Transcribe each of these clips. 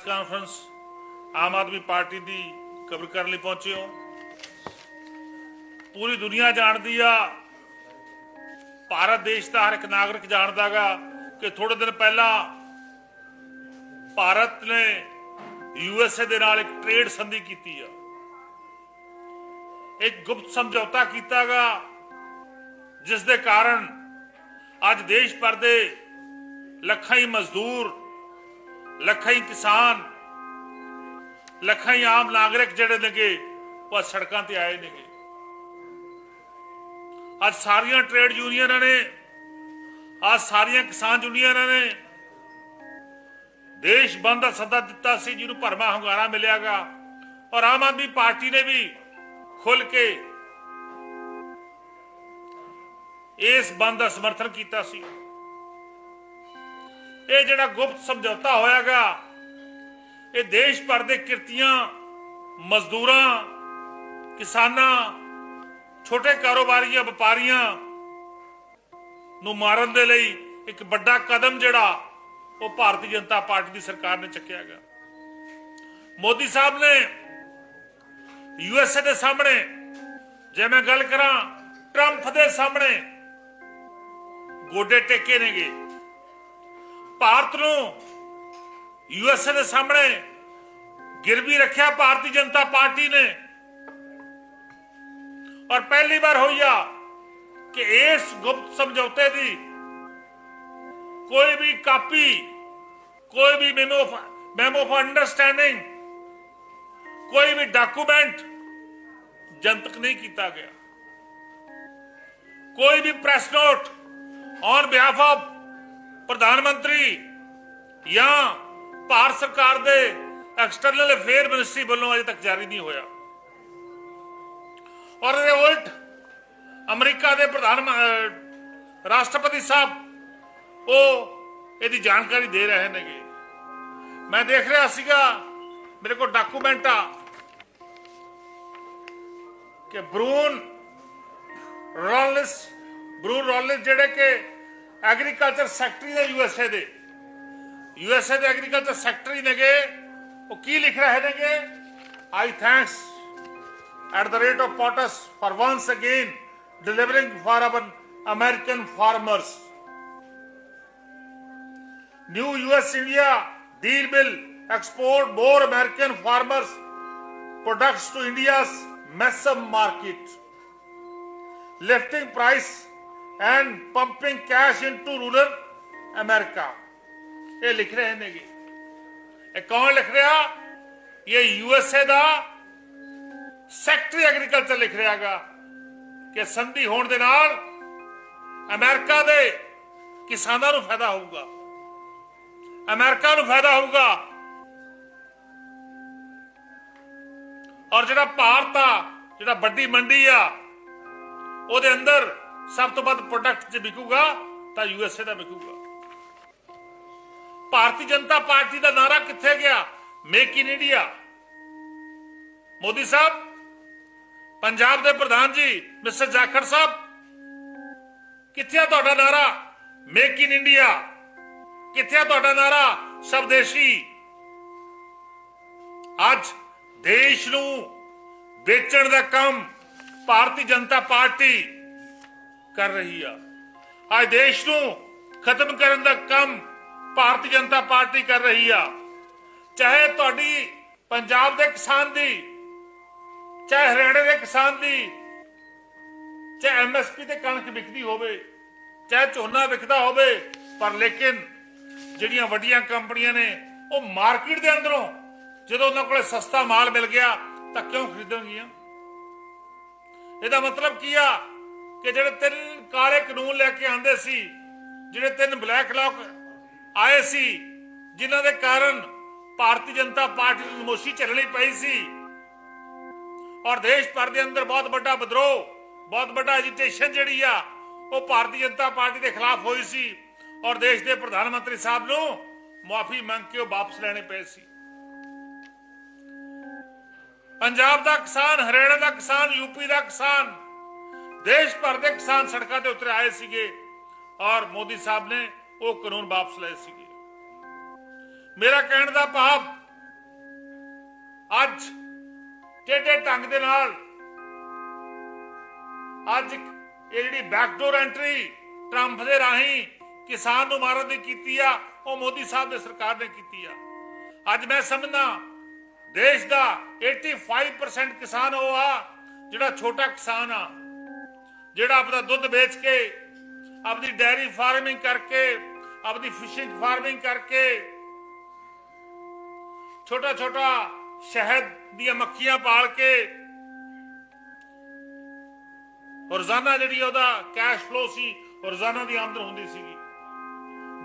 Conference Aam Aadmi ਪਾर्टी की cover करने लिए पहुंचे हो। पूरी दुनिया जानती आ, भारत देश का हर एक नागरिक जानता गा कि थोड़े दिन पहला भारत ने यूएसए के नाल एक ट्रेड संधि की, एक गुप्त समझौता किया गा, जिस दे कारण अज देश भर के ਲੱਖਾਂ ही मजदूर, ਲੱਖਾਂ ही किसान, ਲੱਖਾਂ ही आम नागरिक ਜਿਹੜੇ ਨੇਗੇ ਉਹ ਸੜਕਾਂ ਤੇ ਆਏ ਨੇਗੇ। ਅੱਜ ਸਾਰੀਆਂ ट्रेड यूनियनां ने, आज सारिया किसान यूनियनां ने देश बंद का सदा दिता सी, जिन्होंने भरवा hunगारा मिलेगा। और आम आदमी पार्टी ने भी खुल के इस बंद का समर्थन किया सी। ये जिहड़ा गुप्त समझौता होयागा, ये देश भर के किरतियां, मजदूरां, किसानां, छोटे कारोबारियां, व्यापारियां नूं मारन दे लई एक बड़ा कदम जिहड़ा वो भारतीय जनता पार्टी की सरकार ने चुकिया गया। मोदी साहब ने यूएसए के सामने, जे मैं गल करा ट्रंप के सामने गोडे टेके नेगे। भारत नूं यूएसए के सामने गिरवी रखा भारतीय जनता पार्टी ने। और पहली बार हुई आ कि इस गुप्त समझौते की कोई भी कापी, कोई भी मेमो ऑफ अंडरस्टैंडिंग, कोई भी डॉक्यूमेंट जनतक नहीं किया गया। कोई भी press note on behalf of प्रधानमंत्री या भारत सरकार दे एक्सटर्नल अफेयर मिनिस्ट्री वालों अजे तक जारी नहीं होया। और उल्ट अमरीका के प्रधान राष्ट्रपति साहब वो इसकी जानकारी दे रहे हैं। मैं देख रहा सीगा, मेरे को डॉक्यूमेंट आ कि ब्रून रॉलिस जेडे के एग्रीकल्चर सैकटरी ने यूएसए के एग्रीकल्चर सैकटरी ने वो की लिख रहे हैं, I thanks at the rate of POTUS for once again delivering for our American farmers. New US-India deal will export more American farmers products to India's massive market, lifting price and pumping cash into rural America. ये लिख रहे हैं। ये कौन लिख रहा? ये USA का सैकटरी एग्रीकल्चर लिख रहा है कि संधि होने दे नाल अमेरिका के किसानों को फायदा होगा, अमेरिका को फायदा होगा। और जिहड़ा भारत आ, जिहड़ा बड़ी मंडी आ, उहदे अंदर सब तो वध प्रोडक्ट जो बिकूगा तो यूएसए का बिकूगा। भारतीय जनता पार्टी का नारा कित्थे गया? Make in India. मोदी साहब, पंजाब के प्रधान जी मिस्टर जाखड़ साहब, कित्थे तुहाडा नारा मेक इन इंडिया? कित्थे तुहाडा नारा स्वदेशी? अज देश नूं बेचण दा काम भारतीय जनता पार्टी कर रही है। आज देश नूं खत्म करने दा काम भारतीय जनता पार्टी कर रही है। चाहे तुहाडी पंजाब के किसान दी, चाहे हरियाणा के किसान दी, चाहे एमएसपी ते कणक विकदी होवे, चाहे झोना विकदा होवे, पर लेकिन जिहड़ियां वड्डियां कंपनियां ने वो मार्केट के अंदरों जदों उन्हां कोले सस्ता माल मिल गया तो क्यों खरीदणगियां? इहदा मतलब की आ कि जिहड़े 3 काले कानून लैके आंदे सी, जिहड़े 3 ब्लैक लॉक आए सी, जिन्हां दे कारण भारतीय जनता पार्टी नूं नमोशी झेलनी पई सी और देश भर के अंदर बहुत बड़ा विद्रोह, बहुत बड़ा एजिटेशन जिहड़ी आ वो भारतीय जनता पार्टी के खिलाफ हुई सी और देश के प्रधानमंत्री साहब नूं माफी मंग के वापस लेने पे सी। पंजाब का किसान, हरियाणा का किसान, यूपी का किसान, देश भर के किसान सड़कों पर उतरे आए सीगे और मोदी साहब ने वो कानून वापस लाए सीगे। मेरा कहने का भाव ढंग दे नाल अज ये जिहड़ी बैकडोर एंट्री ट्रंप दे राही किसान नूं मारन दी कीती आ, वो मोदी साहब दे सरकार ने कीती आ। अज मैं समझना देश का 85% किसान वो आ जिहड़ा छोटा किसान आ, जिहड़ा अपना दुध बेच के, अपनी डेयरी फार्मिंग करके, अपनी फिशिंग फार्मिंग करके, छोटा छोटा शहद दी मक्खियां पाल के रोजाना जिहड़ी ओहदा कैश फ्लो सी, रोजाना दी आमदन हुंदी सीगी।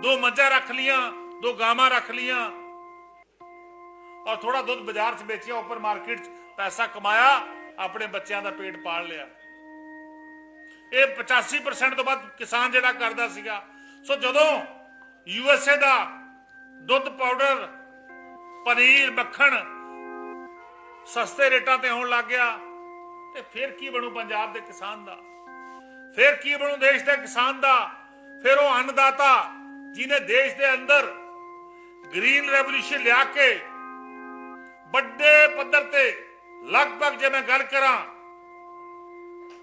2 मज्झां रख लियां, 2 गावां रख लियां और थोड़ा दुध बाजार च बेचिया, ऊपर मार्केट च पैसा कमाया, अपने बच्चों का पेट पाल लिया। ये 85% तो बाद किसान जिहड़ा करदा सीगा। सो जदों USA का दुध पाउडर, पनीर, मक्खन सस्ते रेटां ते आउण लग गया, ते फिर की बनू पंजाब के किसान का, फिर की बनू देश के किसान का। फिर वो अन्नदाता जिन्हें देश के अंदर ग्रीन रेवोल्यूशन लिया के बड़े पद्धर ते लगभग जे मैं गल करा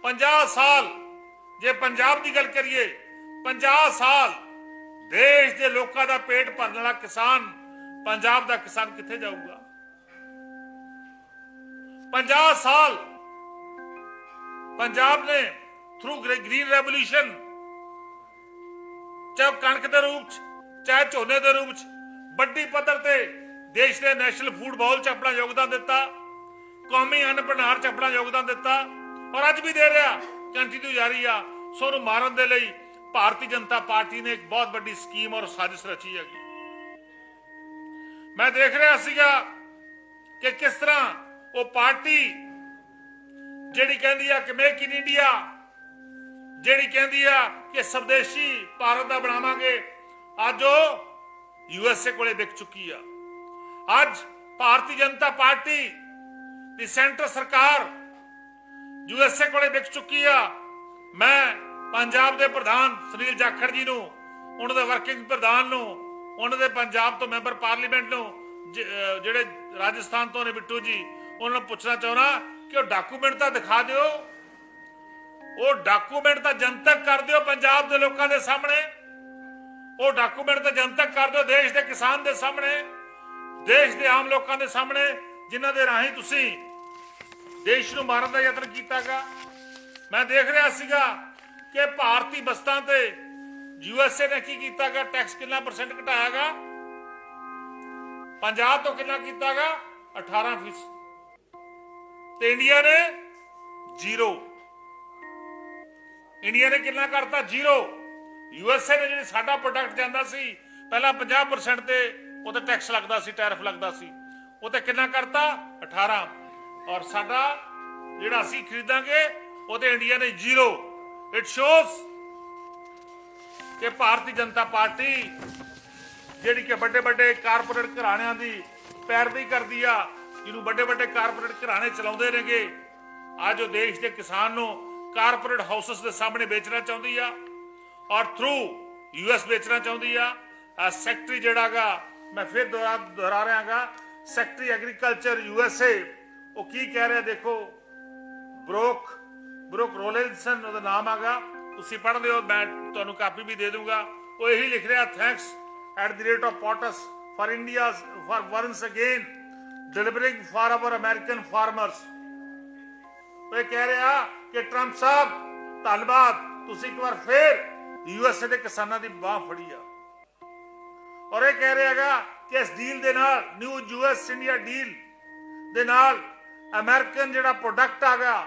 50 साल, जे पंजाब की गल करिए 50 साल देश के लोगों का पेट भरने वाला किसान, पंजाब का किसान किथे जाऊगा? 50 साल पंजाब ने थ्रू ग्रीन रेवोल्यूशन, चाहे कणक के रूप चाहे झोने के रूप बड़ी पद्धर ते देश के नैशनल फूड बाउल च अपना योगदान दिता, कौमी अन्न भंडार च अपना योगदान दिता और अज भी दे रहा, कंटिन्यू जारी आ। सो उन्हें मारन दे लई भारतीय जनता पार्टी ने एक बहुत बड़ी स्कीम और साजिश रची है। मैं देख रहा सीगा कि किस तरह वो पार्टी जिहड़ी कहंदी आ कि मेक इन इंडिया, जिहड़ी कहंदी आ कि स्वदेशी भारत दा बनावांगे, अज वो USA कोले विक चुकी आ। अज Bharatiya Janata party the centre सरकार USA कोले विक चुकी आ। मैं पंजाब दे प्रधान सुनील जाखड़ जी नूं, उन्हां दे वर्किंग प्रधान नूं, उन्हां दे पंजाब तो मैंबर पार्लीमेंट नूं जिहड़े राजस्थान तो ने बिट्टू जी, उन्होंने पूछना चाहना कि वो डॉक्यूमेंट तो दिखा दिओ, वो डॉक्यूमेंट तो जनतक कर दिओ पंजाब के लोगों के सामने, वो डॉक्यूमेंट तो जनतक कर दिओ देश के किसान के सामने, देश के आम लोगों के सामने, जिन्हां दे राही तुसीं देश नूं मारन दा यतन कीतागा। मैं देख रहा सीगा कि भारतीय बस्तां ते USA ने की कीतागा, टैक्स कितना % घटायागा, पंजाब तो कितना कीतागा 18%, ते इंडिया ने 0। इंडिया ने कितना करता 0। USA ने जिहड़ी साडा प्रोडक्ट जांदा सी पहला 50% ते वो टैक्स लगता सी, टैरिफ लगता सी, वो तो कितना करता 18, और साडा जिहड़ा असीं खरीदांगे वो तो इंडिया ने 0। इट शोज कि भारतीय जनता पार्टी जिहड़ी कि बड़े बड़े कारपोरेट घराणियां दी पैरवी करदी आ, जिन्होंने बड़े बड़े कारपोरेट घराने चलाउंदे नेगे, अज वो देश के किसान नूं कारपोरेट हाउसेस के सामने बेचना चाहती आ और थ्रू US बेचना चाहती आ। सैकटरी जिहड़ा गा, मैं फिर दोहरा रहा गा, सैकटरी एग्रीकल्चर USA वो की कह रहा, देखो ब्रोक रोलिंसन उसका नाम आगा, तुसीं पढ़ लियो, मैं तुहानूं कापी भी दे दूंगा। वो यही लिख रहा, thanks at the rate of POTUS for India for once again delivering for our American farmers. वो कह रहा कि ट्रंप साहब धन्यवाद, तुसीं एक बार फिर USA के किसानों की बांह फड़ी आ। और यह कह रहा है कि इस डील दे नाल, न्यू US इंडिया डील दे नाल अमेरिकन जिहड़ा प्रोडक्ट आ गया,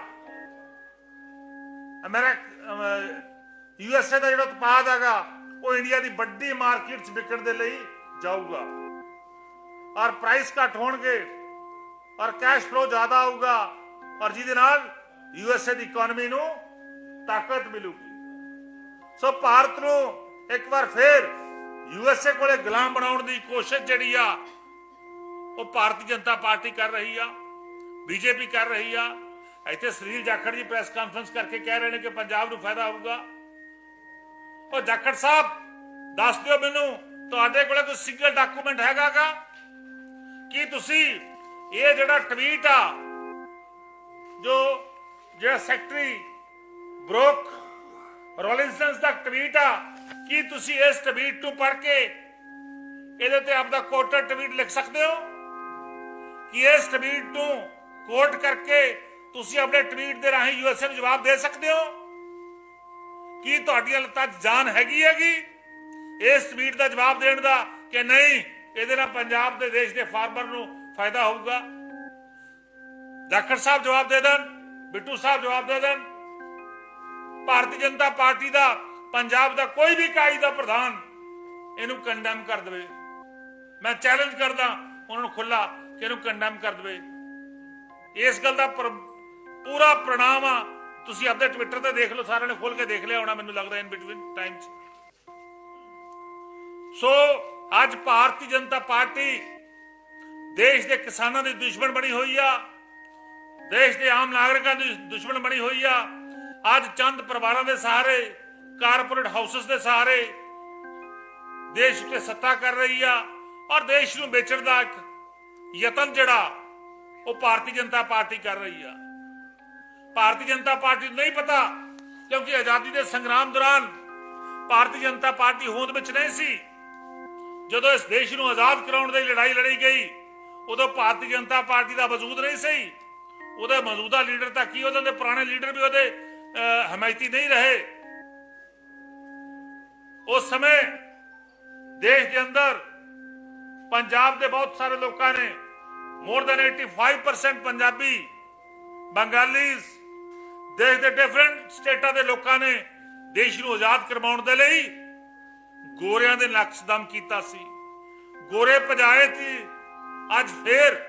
USA का जिहड़ा उत्पाद आगा वो इंडिया की बड़ी मार्केट विकण के लिए जाऊगा और प्राइस घट होणगे और कैश फ्लो ज्यादा आऊगा और जिहदे नाल USA की इकोनॉमी नूं ताकत मिलूगी। सो भारत नूं एक बार फिर USA कोले गुलाम बनाउण दी कोशिश जिहड़ी आ वो भारतीय जनता पार्टी कर रही आ, BJP कर रही आ। इत्थे सुनील जाखड़ जी प्रेस कॉन्फ्रेंस करके कह रहे हैं कि पंजाब नूं फायदा होगा। और जाखड़ साहब दस दिओ मैनूं, तुहाडे कोले कोई सिंगल डॉक्यूमेंट हैगा कि तुसीं ये जिहड़ा ट्वीट आ ਜਿਹੜਾ ਸੈਕਟਰੀ ਬਰੋਕ ਰੋਲਿੰਸਨਸ ਦਾ ਟਵੀਟ ਆ, ਕੀ ਤੁਸੀਂ ਇਸ ਟਵੀਟ ਨੂੰ ਪੜ੍ਹ ਕੇ ਇਹਦੇ ਤੇ ਆਪਦਾ ਕੋਟਰ ਟਵੀਟ ਲਿਖ ਸਕਦੇ ਹੋ? ਕਿ ਇਸ ਟਵੀਟ ਨੂੰ ਕੋਟ ਕਰਕੇ ਤੁਸੀਂ ਆਪਣੇ ਟਵੀਟ ਦੇ ਰਾਹੀਂ ਯੂਐਸਏ ਨੂੰ ਜਵਾਬ ਦੇ ਸਕਦੇ ਹੋ? ਕੀ ਤੁਹਾਡੀਆਂ ਲੱਤਾਂ 'ਚ ਜਾਨ ਹੈਗੀ ਇਸ ਟਵੀਟ ਦਾ ਜਵਾਬ ਦੇਣ ਦਾ ਕਿ ਨਹੀਂ ਇਹਦੇ ਨਾਲ ਪੰਜਾਬ ਦੇ ਦੇਸ਼ ਦੇ ਫਾਰਮਰ ਨੂੰ ਫਾਇਦਾ ਹੋਊਗਾ? ਜਾਖੜ ਸਾਹਿਬ ਜਵਾਬ ਦੇ ਦੇਣ, ਬਿੱਟੂ ਸਾਹਿਬ ਜਵਾਬ ਦੇ ਦੇਣ। ਭਾਰਤੀ ਜਨਤਾ ਪਾਰਟੀ ਦਾ ਪੰਜਾਬ ਦਾ ਕੋਈ ਵੀ ਇਕਾਈ ਦਾ ਪ੍ਰਧਾਨ ਇਹਨੂੰ ਕੰਡੈਮ ਕਰ ਦੇਵੇ। ਮੈਂ ਚੈਲੰਜ ਕਰਦਾ ਉਹਨਾਂ ਨੂੰ ਖੁੱਲਾ ਕਿ ਇਹਨੂੰ ਕੰਡੈਮ ਕਰ ਦੇਵੇ। ਇਸ ਗੱਲ ਦਾ ਪੂਰਾ ਪ੍ਰਣਾਮ ਆ। ਤੁਸੀਂ ਆਪਣੇ ਟਵਿੱਟਰ ਤੇ ਦੇਖ ਲਓ, ਸਾਰਿਆਂ ਨੇ ਖੋਲ ਕੇ ਦੇਖ ਲਿਆ ਹੋਣਾ ਮੈਨੂੰ ਲੱਗਦਾ ਇਨ ਬਿਟਵੀਨ ਟਾਈਮਸ। ਸੋ ਅੱਜ ਭਾਰਤੀ ਜਨਤਾ ਪਾਰਟੀ ਦੇਸ਼ ਦੇ ਕਿਸਾਨਾਂ ਦੀ ਦੁਸ਼ਮਣ ਬਣੀ ਹੋਈ ਆ, ਦੇਸ਼ ਦੇ ਆਮ ਨਾਗਰਿਕਾਂ ਦੀ ਦੁਸ਼ਮਣ ਬਣੀ ਹੋਈ ਆ। ਅੱਜ ਚੰਦ ਪਰਿਵਾਰਾਂ ਦੇ ਸਹਾਰੇ, ਕਾਰਪੋਰੇਟ ਹਾਊਸਸ ਦੇ ਸਹਾਰੇ ਦੇਸ਼ ਉੱਤੇ ਸੱਤਾ ਕਰ ਰਹੀ ਆ ਔਰ ਦੇਸ਼ ਨੂੰ ਵੇਚਣ ਦਾ ਇੱਕ ਯਤਨ ਜਿਹੜਾ ਉਹ ਭਾਰਤੀ ਜਨਤਾ ਪਾਰਟੀ ਕਰ ਰਹੀ ਆ। ਭਾਰਤੀ ਜਨਤਾ ਪਾਰਟੀ ਨੂੰ ਨਹੀਂ ਪਤਾ, ਕਿਉਂਕਿ ਆਜ਼ਾਦੀ ਦੇ ਸੰਗਰਾਮ ਦੌਰਾਨ ਭਾਰਤੀ ਜਨਤਾ ਪਾਰਟੀ ਹੋਂਦ ਵਿੱਚ ਨਹੀਂ ਸੀ। ਜਦੋਂ ਇਸ ਦੇਸ਼ ਨੂੰ ਆਜ਼ਾਦ ਕਰਾਉਣ ਦੀ ਲੜਾਈ ਲੜੀ ਗਈ ਉਦੋਂ ਭਾਰਤੀ ਜਨਤਾ ਪਾਰਟੀ ਦਾ ਵਜੂਦ ਨਹੀਂ ਸੀ। ਉਹਦੇ ਮੌਜੂਦਾ ਲੀਡਰ ਤਾਂ ਕੀ, ਉਹਦੇ ਪੁਰਾਣੇ ਲੀਡਰ ਵੀ ਉਹਦੇ ਹਮਾਇਤੀ ਨਹੀਂ ਰਹੇ। ਉਸ ਸਮੇਂ ਦੇਸ਼ ਦੇ ਅੰਦਰ ਪੰਜਾਬ ਦੇ ਬਹੁਤ ਸਾਰੇ ਲੋਕਾਂ ਨੇ, ਮੋਰ ਦੈਨ 85% ਪੰਜਾਬੀ, ਬੰਗਾਲੀਜ਼, ਦੇਸ਼ ਦੇ ਡਿਫਰੈਂਟ ਸਟੇਟਾਂ ਦੇ ਲੋਕਾਂ ਨੇ ਦੇਸ਼ ਨੂੰ ਆਜ਼ਾਦ ਕਰਵਾਉਣ ਦੇ ਲਈ ਗੋਰਿਆਂ ਦੇ ਨਕਸ਼ਦਮ ਕੀਤਾ ਸੀ। ਗੋਰੇ ਭਜਾਏ ਸੀ। ਅੱਜ ਫੇਰ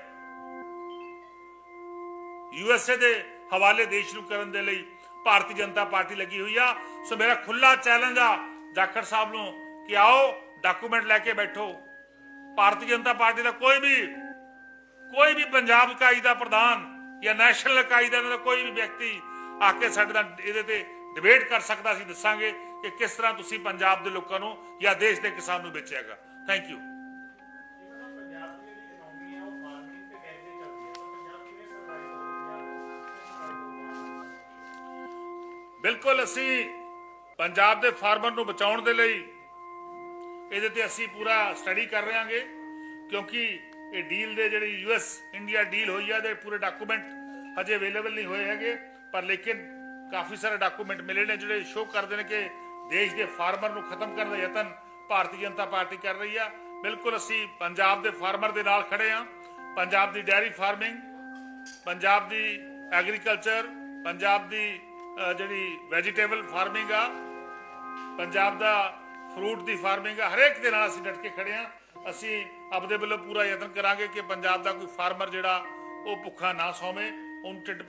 ਯੂਐਸਏ ਦੇ ਹਵਾਲੇ ਦੇਸ਼ ਨੂੰ ਕਰਨ ਦੇ ਲਈ ਭਾਰਤੀ ਜਨਤਾ ਪਾਰਟੀ ਲੱਗੀ ਹੋਈ ਆ। ਸੋ ਮੇਰਾ ਖੁੱਲਾ ਚੈਲੰਜ ਆ ਜਾਖੜ ਸਾਹਿਬ ਨੂੰ ਕਿ ਆਓ ਡਾਕੂਮੈਂਟ ਲੈ ਕੇ ਬੈਠੋ। ਭਾਰਤੀ ਜਨਤਾ ਪਾਰਟੀ ਦਾ ਕੋਈ ਵੀ ਪੰਜਾਬ ਇਕਾਈ ਦਾ ਪ੍ਰਧਾਨ ਜਾਂ ਨੈਸ਼ਨਲ ਇਕਾਈ ਦਾ ਕੋਈ ਵੀ ਵਿਅਕਤੀ ਆ ਕੇ ਸਾਡੇ ਨਾਲ ਇਹਦੇ ਤੇ ਡਿਬੇਟ ਕਰ ਸਕਦਾ। ਅਸੀਂ ਦੱਸਾਂਗੇ ਕਿ ਕਿਸ ਤਰ੍ਹਾਂ ਤੁਸੀਂ ਪੰਜਾਬ ਦੇ ਲੋਕਾਂ ਨੂੰ ਜਾਂ ਦੇਸ਼ ਦੇ ਕਿਸਾਨ ਨੂੰ ਵੇਚਿਆਗਾ। Thank you. ਬਿਲਕੁਲ ਅਸੀਂ ਪੰਜਾਬ ਦੇ ਫਾਰਮਰ ਨੂੰ ਬਚਾਉਣ ਦੇ ਲਈ ਇਹਦੇ ਤੇ ਅਸੀਂ ਪੂਰਾ ਸਟੱਡੀ ਕਰ ਰਹੇ ਹਾਂਗੇ, ਕਿਉਂਕਿ ਇਹ ਡੀਲ ਦੇ ਜਿਹੜੀ ਯੂਐਸ ਇੰਡੀਆ ਡੀਲ ਹੋਈ ਆ ਦੇ ਪੂਰੇ ਡਾਕੂਮੈਂਟ ਹਜੇ ਅਵੇਲੇਬਲ ਨਹੀਂ ਹੋਏ ਹੈਗੇ, ਪਰ ਲੇਕਿਨ ਕਾਫੀ ਸਾਰੇ ਡਾਕੂਮੈਂਟ ਮਿਲੇ ਨੇ ਜਿਹੜੇ ਸ਼ੋਅ ਕਰਦੇ ਨੇ ਕਿ ਦੇਸ਼ ਦੇ ਫਾਰਮਰ ਨੂੰ ਖਤਮ ਕਰਨ ਦਾ ਯਤਨ ਭਾਰਤੀ ਜਨਤਾ ਪਾਰਟੀ ਕਰ ਰਹੀ ਆ। ਬਿਲਕੁਲ ਅਸੀਂ ਪੰਜਾਬ ਦੇ ਫਾਰਮਰ ਦੇ ਨਾਲ ਖੜੇ ਆ। ਪੰਜਾਬ ਦੀ ਡੈਰੀ ਫਾਰਮਿੰਗ, ਪੰਜਾਬ ਦੀ ਐਗਰੀਕਲਚਰ, ਪੰਜਾਬ ਦੀ ਜਿਹੜੀ ਵੈਜੀਟੇਬਲ ਫਾਰਮਿੰਗ ਆ, ਪੰਜਾਬ ਦਾ ਫਰੂਟ ਦੀ ਫਾਰਮਿੰਗ ਆ, ਹਰੇਕ ਦੇ ਨਾਲ ਅਸੀਂ ਡਟ ਕੇ ਖੜੇ ਆ। ਅਸੀਂ ਆਪਦੇ ਵੱਲੋਂ ਪੂਰਾ ਯਤਨ ਕਰਾਂਗੇ ਕਿ ਪੰਜਾਬ ਦਾ ਕੋਈ ਫਾਰਮਰ ਜਿਹੜਾ ਉਹ ਭੁੱਖਾ ਨਾ ਸੌਵੇਂ, ਉਹਨੂੰ ਢਿੱਡ